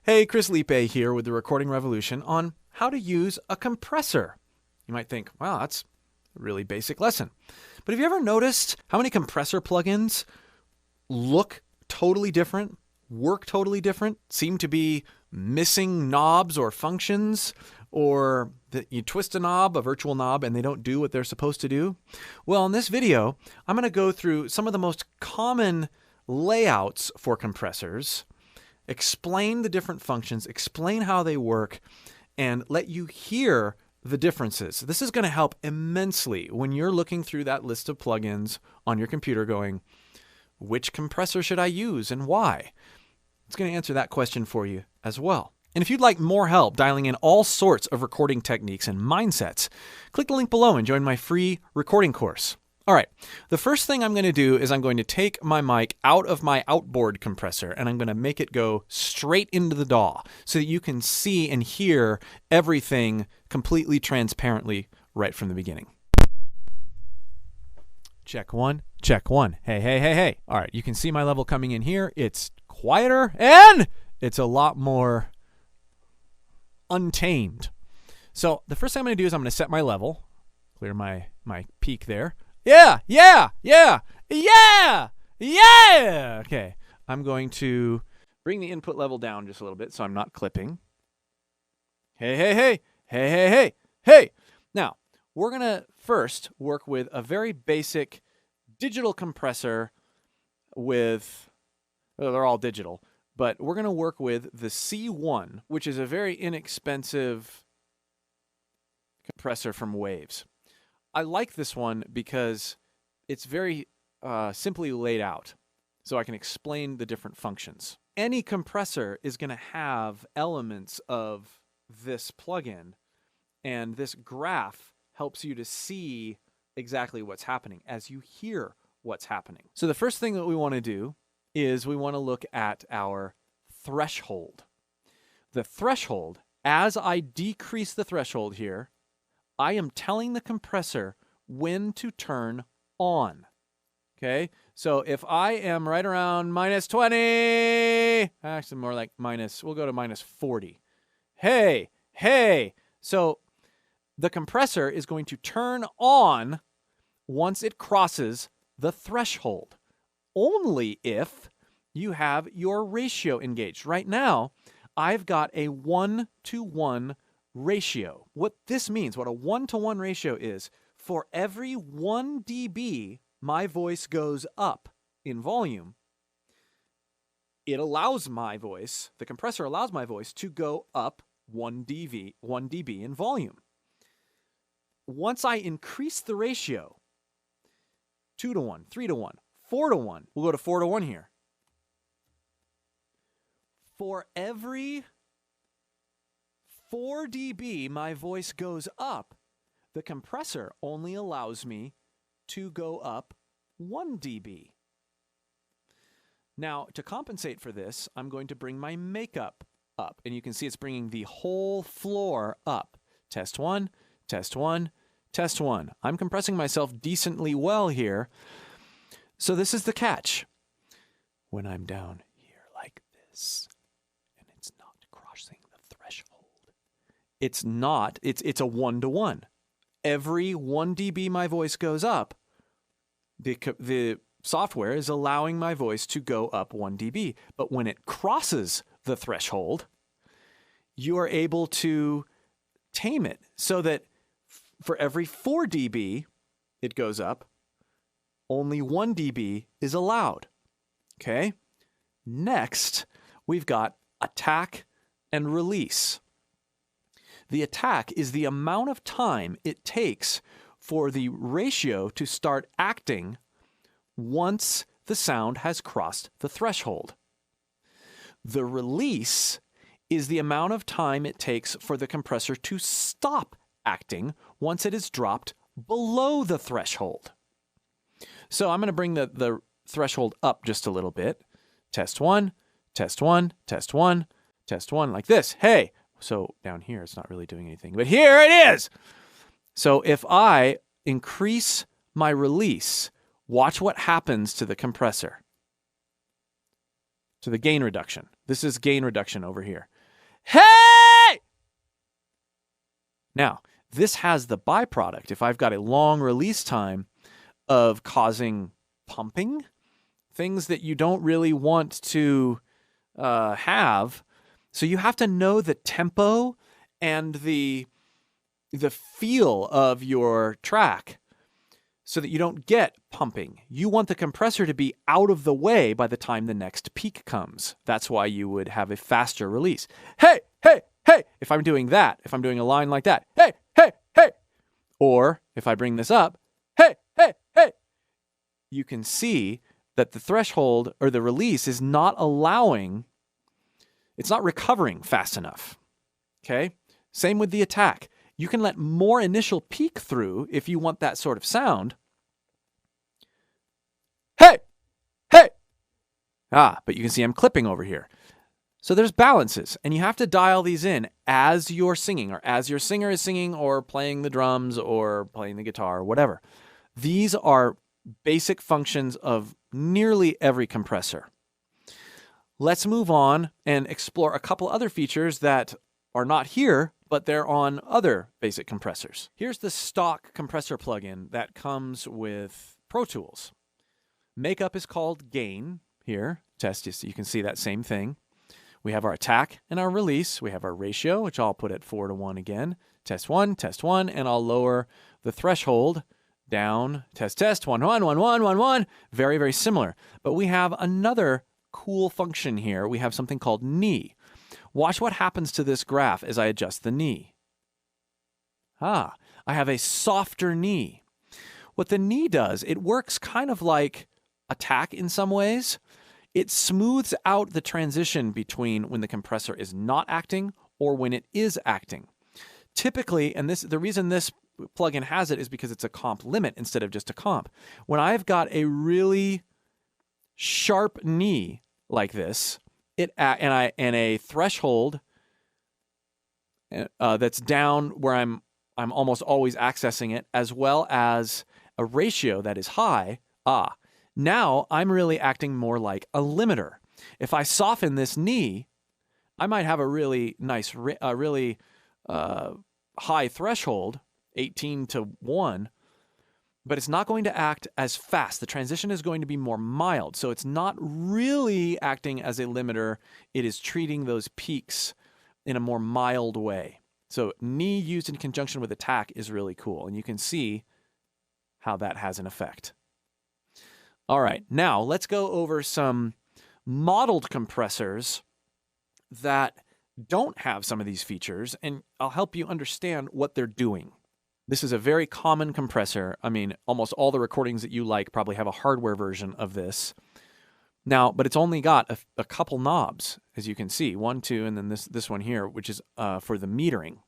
Hey, Chris Lipe here with the Recording Revolution on how to use a compressor. You might think, wow, that's a really basic lesson. But have you ever noticed how many compressor plugins look totally different, work totally different, seem to be missing knobs or functions, or that you twist a knob, a virtual knob, and they don't do what they're supposed to do? Well, in this video, I'm going to go through some of the most common layouts for compressors, explain the different functions, explain how they work, and let you hear the differences. This is going to help immensely when you're looking through that list of plugins on your computer going, which compressor should I use and why? It's going to answer that question for you as well. And if you'd like more help dialing in all sorts of recording techniques and mindsets, click the link below and join my free recording course. All right, the first thing I'm going to do is I'm going to take my mic out of my outboard compressor and I'm going to make it go straight into the DAW so that you can see and hear everything completely transparently right from the beginning. Check one, check one. Hey, hey, hey, hey. All right, you can see my level coming in here. It's quieter and it's a lot more untamed. So the first thing I'm going to do is I'm going to set my level, clear my peak there. Yeah. Okay, I'm going to bring the input level down just a little bit so I'm not clipping. Hey. Now, we're going to first work with a very basic digital compressor with, well, they're all digital, but we're going to work with the C1, which is a very inexpensive compressor from Waves. I like this one because it's very simply laid out, so I can explain the different functions. Any compressor is going to have elements of this plugin, and this graph helps you to see exactly what's happening as you hear what's happening. So the first thing that we want to do is we want to look at our threshold. The threshold, as I decrease the threshold here, I am telling the compressor when to turn on. Okay, so if I am right around minus 20, actually more like we'll go to minus 40. Hey, so the compressor is going to turn on once it crosses the threshold, only if you have your ratio engaged. Right now, I've got a 1-to-1 ratio. What this means, what a 1-to-1 ratio is, for every 1 dB my voice goes up in volume, it allows my voice, the compressor allows my voice to go up 1 dB in volume. Once I increase the ratio, 2-to-1, 3-to-1, 4-to-1, we'll go to 4-to-1 here. For every 4 dB my voice goes up, the compressor only allows me to go up 1 dB. Now, to compensate for this, I'm going to bring my makeup up, and you can see it's bringing the whole floor up. Test 1, test 1, test 1. I'm compressing myself decently well here. So this is the catch. When I'm down here like this, and it's not crossing the threshold, it's a 1-to-1. Every 1 dB my voice goes up, the software is allowing my voice to go up 1 dB. But when it crosses the threshold, you are able to tame it so that for every 4 dB it goes up, only 1 dB is allowed. Okay? Next, we've got attack and release. The attack is the amount of time it takes for the ratio to start acting once the sound has crossed the threshold. The release is the amount of time it takes for the compressor to stop acting once it is dropped below the threshold. So I'm going to bring the threshold up just a little bit. Test 1, test 1, test 1, test 1, like this. Hey! So down here, it's not really doing anything, but here it is. So if I increase my release, watch what happens to the compressor. So the gain reduction. This is gain reduction over here. Hey! Now, this has the byproduct, if I've got a long release time, of causing pumping, things that you don't really want to have. So you have to know the tempo and the feel of your track so that you don't get pumping. You want the compressor to be out of the way by the time the next peak comes. That's why you would have a faster release. Hey, hey, hey! If I'm doing that, if I'm doing a line like that, hey, hey, hey! Or if I bring this up, hey, hey, hey! You can see that the threshold or the release is not allowing, it's not recovering fast enough. Okay? Same with the attack. You can let more initial peak through if you want that sort of sound. Hey! Hey! But you can see I'm clipping over here. So there's balances, and you have to dial these in as you're singing, or as your singer is singing, or playing the drums, or playing the guitar, or whatever. These are basic functions of nearly every compressor. Let's move on and explore a couple other features that are not here, but they're on other basic compressors. Here's the stock compressor plugin that comes with Pro Tools. Makeup is called gain here. Test, you can see that same thing. We have our attack and our release. We have our ratio, which I'll put at 4:1 again. Test 1, and I'll lower the threshold down. Test, 1, 1, 1, 1, 1, 1. Very, very similar. But we have another cool function here. We have something called knee. Watch what happens to this graph as I adjust the knee. I have a softer knee. What the knee does, it works kind of like attack in some ways. It smooths out the transition between when the compressor is not acting or when it is acting. Typically, and the reason this plugin has it is because it's a comp limit instead of just a comp. When I've got a really sharp knee like this, and a threshold that's down where I'm almost always accessing it, as well as a ratio that is high, now I'm really acting more like a limiter. If I soften this knee, I might have a really nice, really high threshold, 18:1, but it's not going to act as fast. The transition is going to be more mild. So it's not really acting as a limiter. It is treating those peaks in a more mild way. So knee used in conjunction with attack is really cool. And you can see how that has an effect. All right, now let's go over some modeled compressors that don't have some of these features, and I'll help you understand what they're doing. This is a very common compressor. I mean, almost all the recordings that you like probably have a hardware version of this. Now, but it's only got a couple knobs, as you can see, 1, 2, and then this one here, which is for the metering.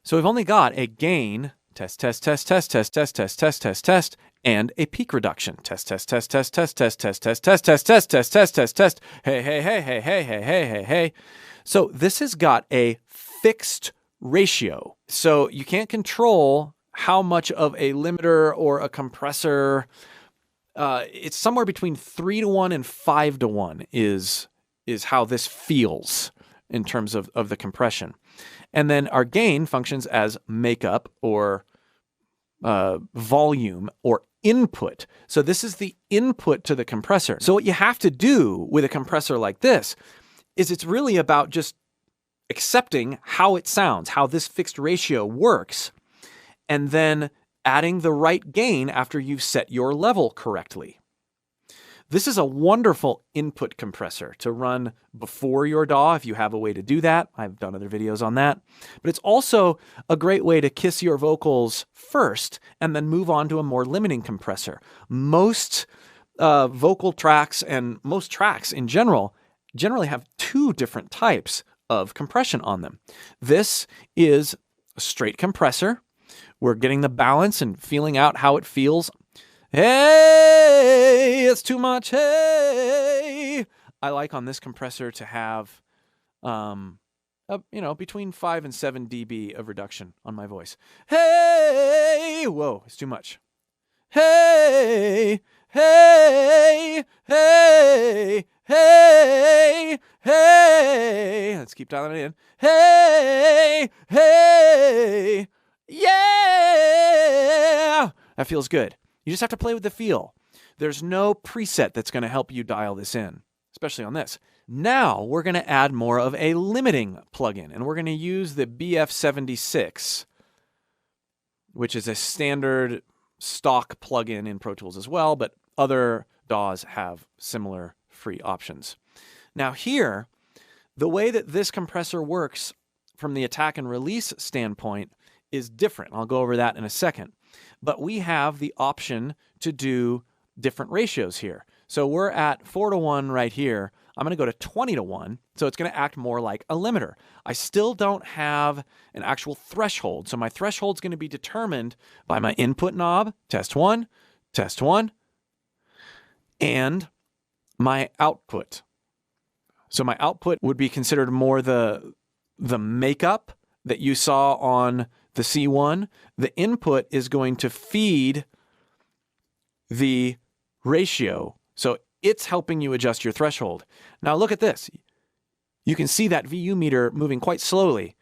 So we've only got a gain, test, and a peak reduction, test, hey, hey. So this has got a fixed ratio. So you can't control how much of a limiter or a compressor. It's somewhere between 3:1 and 5:1 is how this feels in terms of the compression. And then our gain functions as makeup or volume or input. So this is the input to the compressor. So what you have to do with a compressor like this is it's really about just accepting how it sounds, how this fixed ratio works, and then adding the right gain after you've set your level correctly. This is a wonderful input compressor to run before your DAW if you have a way to do that. I've done other videos on that. But it's also a great way to kiss your vocals first and then move on to a more limiting compressor. Most vocal tracks and most tracks in generally have 2 different types of compression on them. This is a straight compressor. We're getting the balance and feeling out how it feels. Hey, it's too much. Hey, I like on this compressor to have, between 5 and 7 dB of reduction on my voice. Hey, whoa, it's too much. Hey, hey, hey, hey, hey. Let's keep dialing it in. Hey, hey, yeah. That feels good. You just have to play with the feel. There's no preset that's going to help you dial this in, especially on this. Now we're going to add more of a limiting plugin, and we're going to use the BF76, which is a standard stock plugin in Pro Tools as well, but other DAWs have similar free options. Now here, the way that this compressor works from the attack and release standpoint is different. I'll go over that in a second. But we have the option to do different ratios here. So we're at 4:1 right here. I'm going to go to 20:1, so it's going to act more like a limiter. I still don't have an actual threshold, so my threshold is going to be determined by my input knob, test 1, and my output. So my output would be considered more the makeup that you saw on the C1. The input is going to feed the ratio. So it's helping you adjust your threshold. Now look at this. You can see that VU meter moving quite slowly.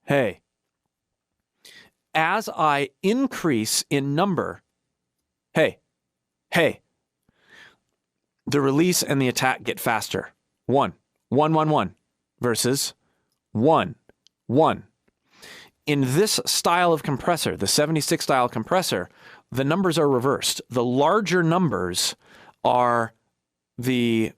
Hey, as I increase in number, hey, the release and the attack get faster. 1, 1, 1, 1 versus 1, 1. In this style of compressor, the 76 style compressor, the numbers are reversed. The larger numbers are the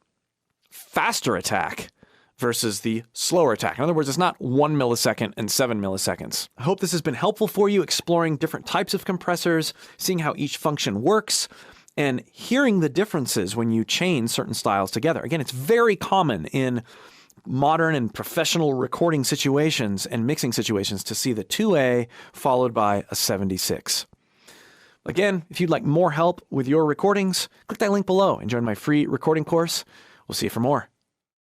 faster attack versus the slower attack. In other words, it's not 1 millisecond and 7 milliseconds. I hope this has been helpful for you, exploring different types of compressors, seeing how each function works, and hearing the differences when you chain certain styles together. Again, it's very common in modern and professional recording situations and mixing situations to see the 2A followed by a 76. Again, if you'd like more help with your recordings, click that link below and join my free recording course. We'll see you for more.